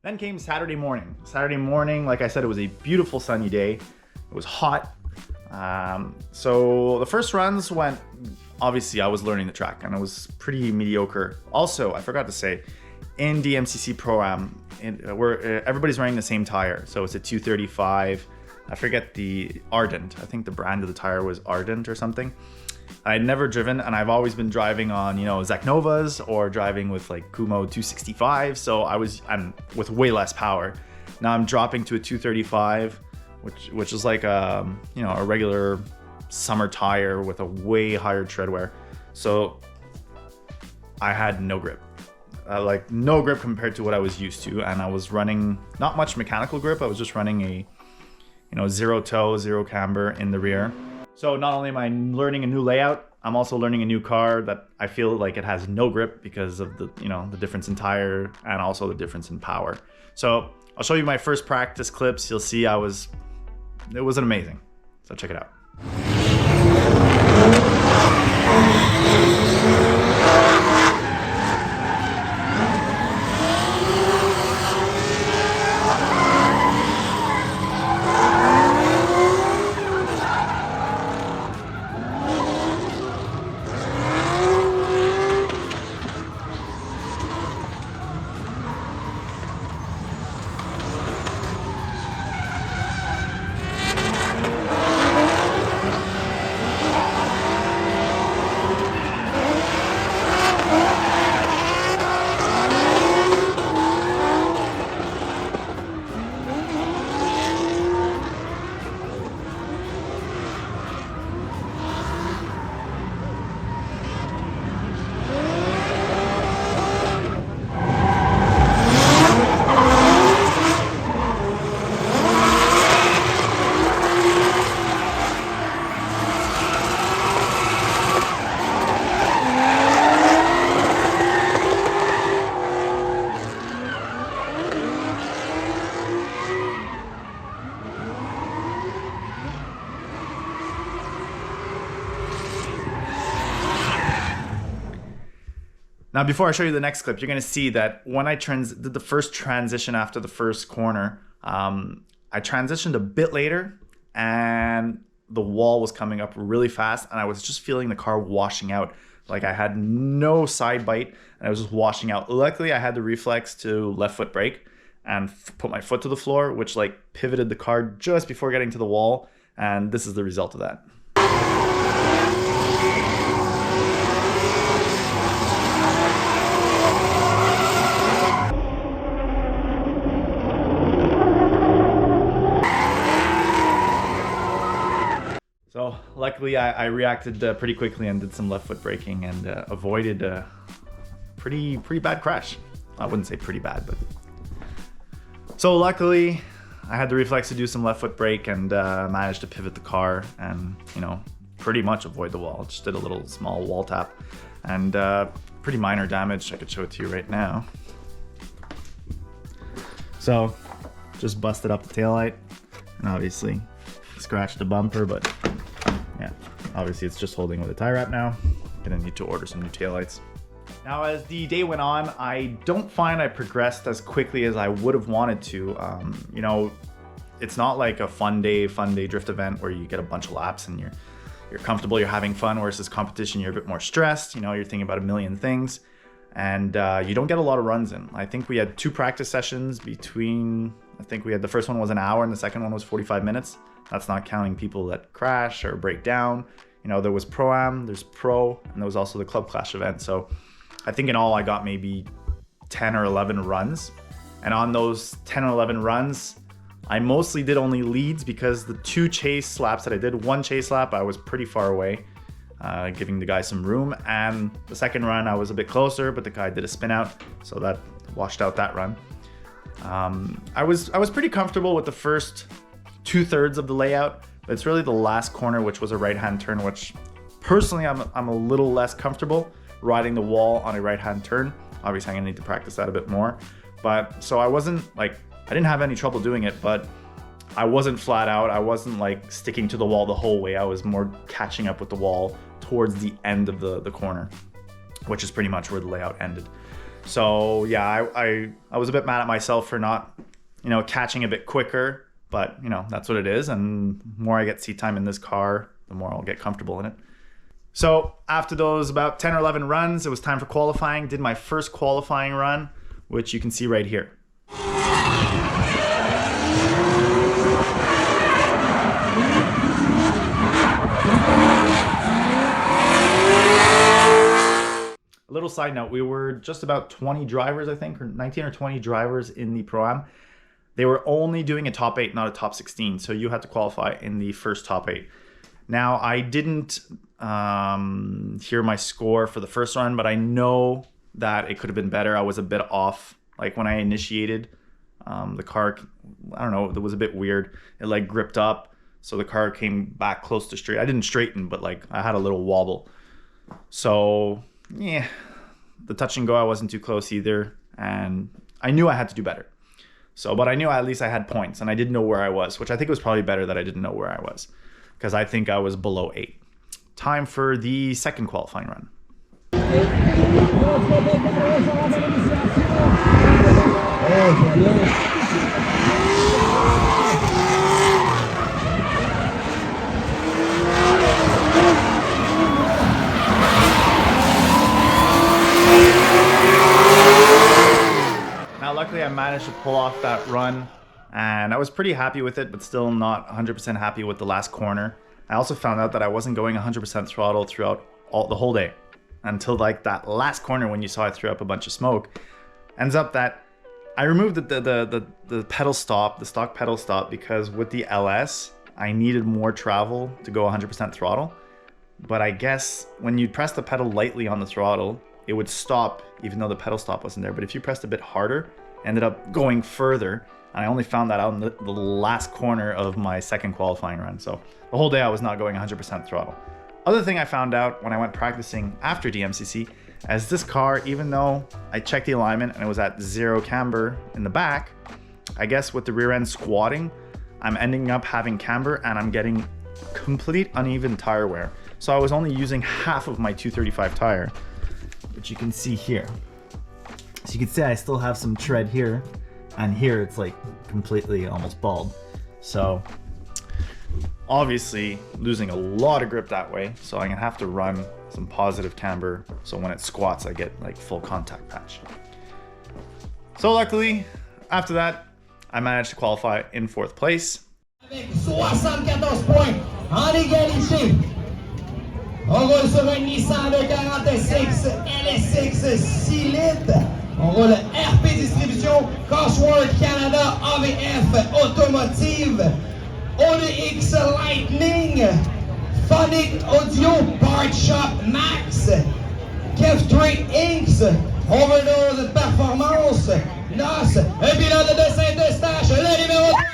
Then came Saturday morning. Saturday morning, like I said, it was a beautiful sunny day. It was hot. So the first runs went, obviously I was learning the track and it was pretty mediocre. Also, I forgot to say, in DMCC Pro-Am, everybody's running the same tire. So it's a 235, I forget the Ardent. I think the brand of the tire was Ardent or something. I'd never driven, and I've always been driving on, Zach Novas or driving with like Kumo 265. So I'm with way less power. Now I'm dropping to a 235, which is like a regular summer tire with a way higher tread wear. So I had no grip, like no grip compared to what I was used to. And I was running not much mechanical grip. I was just running a, zero toe, zero camber in the rear. So not only am I learning a new layout, I'm also learning a new car that I feel like it has no grip because of the difference in tire and also the difference in power. So I'll show you my first practice clips. You'll see it wasn't amazing. So check it out. Now, before I show you the next clip, you're going to see that when I did the first transition after the first corner, I transitioned a bit later and the wall was coming up really fast and I was just feeling the car washing out. Like I had no side bite and I was just washing out. Luckily, I had the reflex to left foot brake and put my foot to the floor, which like pivoted the car just before getting to the wall. And this is the result of that. So luckily I reacted pretty quickly and did some left foot braking and avoided a pretty bad crash. I wouldn't say pretty bad, but. So luckily I had the reflex to do some left foot brake and managed to pivot the car and, pretty much avoid the wall. Just did a little small wall tap and pretty minor damage. I could show it to you right now. So just busted up the taillight and obviously scratched the bumper, but yeah, obviously it's just holding with a tie wrap now. Gonna need to order some new taillights. Now, as the day went on, I don't find I progressed as quickly as I would have wanted to. It's not like a fun day drift event where you get a bunch of laps and you're comfortable, you're having fun, whereas this competition, you're a bit more stressed, you're thinking about a million things, and you don't get a lot of runs in. I think we had 2 practice sessions between, the first one was an hour and the second one was 45 minutes. That's not counting people that crash or break down. There was Pro-Am, there's Pro, and there was also the Club Clash event. So I think in all I got maybe 10 or 11 runs. And on those 10 or 11 runs, I mostly did only leads because the 2 chase laps that I did, 1 chase lap, I was pretty far away, giving the guy some room. And the second run, I was a bit closer, but the guy did a spin out. So that washed out that run. I was pretty comfortable with the first 2/3 of the layout, but it's really the last corner, which was a right-hand turn, which personally I'm a little less comfortable riding the wall on a right-hand turn. Obviously I'm gonna need to practice that a bit more, but so I didn't have any trouble doing it, but I wasn't flat out. I wasn't like sticking to the wall the whole way. I was more catching up with the wall towards the end of the corner, which is pretty much where the layout ended. So yeah, I was a bit mad at myself for not, you know, catching a bit quicker, but you know, that's what it is. And the more I get seat time in this car, the more I'll get comfortable in it. So after those about 10 or 11 runs, it was time for qualifying. Did my first qualifying run, which you can see right here. A little side note, we were just about 20 drivers, I think, or 19 or 20 drivers in the Pro-Am. They were only doing a top 8, not a top 16, so you had to qualify in the first top 8. Now, I didn't hear my score for the first run, but I know that it could have been better. I was a bit off. Like when I initiated, the car, I don't know, it was a bit weird. It like gripped up, so the car came back close to straight. I didn't straighten, but like I had a little wobble. So yeah, the touch and go, I wasn't too close either. And I knew I had to do better. So, but I knew at least I had points and I didn't know where I was, which I think was probably better that I didn't know where I was, because I think I was below 8. Time for the second qualifying run. Now, luckily I managed to pull off that run and I was pretty happy with it, but still not 100% happy with the last corner. I also found out that I wasn't going 100% throttle throughout the whole day until like that last corner when you saw I threw up a bunch of smoke. Ends up that I removed the pedal stop, the stock pedal stop, because with the LS, I needed more travel to go 100% throttle. But I guess when you press the pedal lightly on the throttle, it would stop even though the pedal stop wasn't there. But if you pressed a bit harder, it ended up going further. And I only found that out in the last corner of my second qualifying run. So the whole day I was not going 100% throttle. Other thing I found out when I went practicing after DMCC, as this car, even though I checked the alignment and it was at 0 camber in the back, I guess with the rear end squatting, I'm ending up having camber and I'm getting complete uneven tire wear. So I was only using half of my 235 tire, which you can see here. So you can see I still have some tread here, and here it's like completely almost bald. So obviously losing a lot of grip that way, so I'm gonna have to run some positive camber so when it squats I get like full contact patch. So luckily after that I managed to qualify in 4th place. Avec 74 points en égalité. On roule sur un Nissan 246 LSX 6 litres. On roule RP Distribution, Cosworth Canada, AVF Automotive, ODX Lightning, Phonic Audio, Part Shop Max, Kev3 Inks, Overdose Performance, NOS, un pilote de Saint-Eustache, le numéro 3.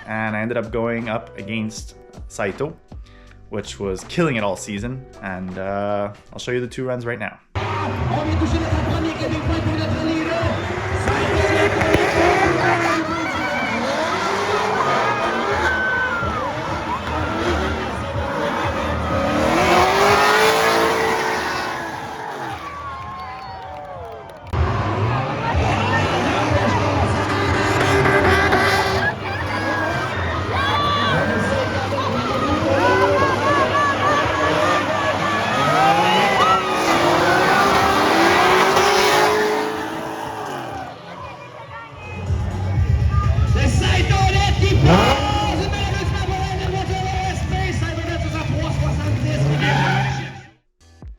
And I ended up going up against Saito, which was killing it all season. And I'll show you the 2 runs right now.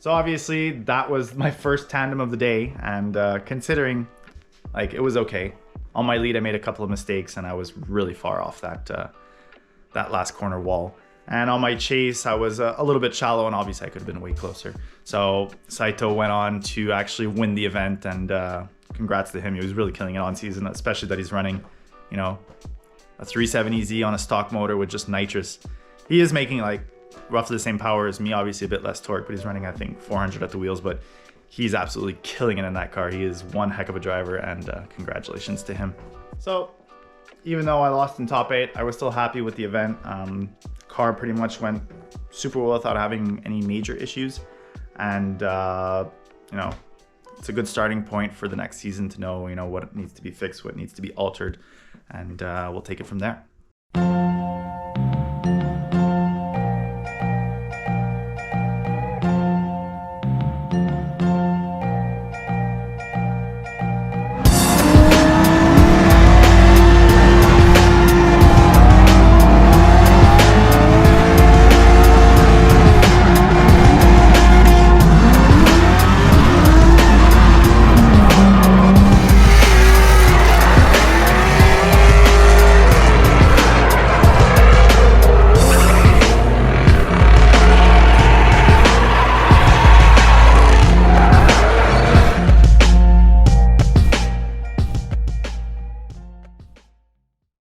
So obviously that was my first tandem of the day, and considering like it was okay. On my lead I made a couple of mistakes and I was really far off that that last corner wall. And on my chase I was a little bit shallow, and obviously I could have been way closer. So Saito went on to actually win the event, and congrats to him. He was really killing it on season, especially that he's running, you know, a 370Z on a stock motor with just nitrous. He is making like roughly the same power as me, obviously a bit less torque, but he's running I think 400 at the wheels. But he's absolutely killing it in that car. He is one heck of a driver, and congratulations to him. So even though I lost in top 8, I was still happy with the event. Car pretty much went super well without having any major issues. And, you know, it's a good starting point for the next season to know, you know, what needs to be fixed, what needs to be altered, and we'll take it from there.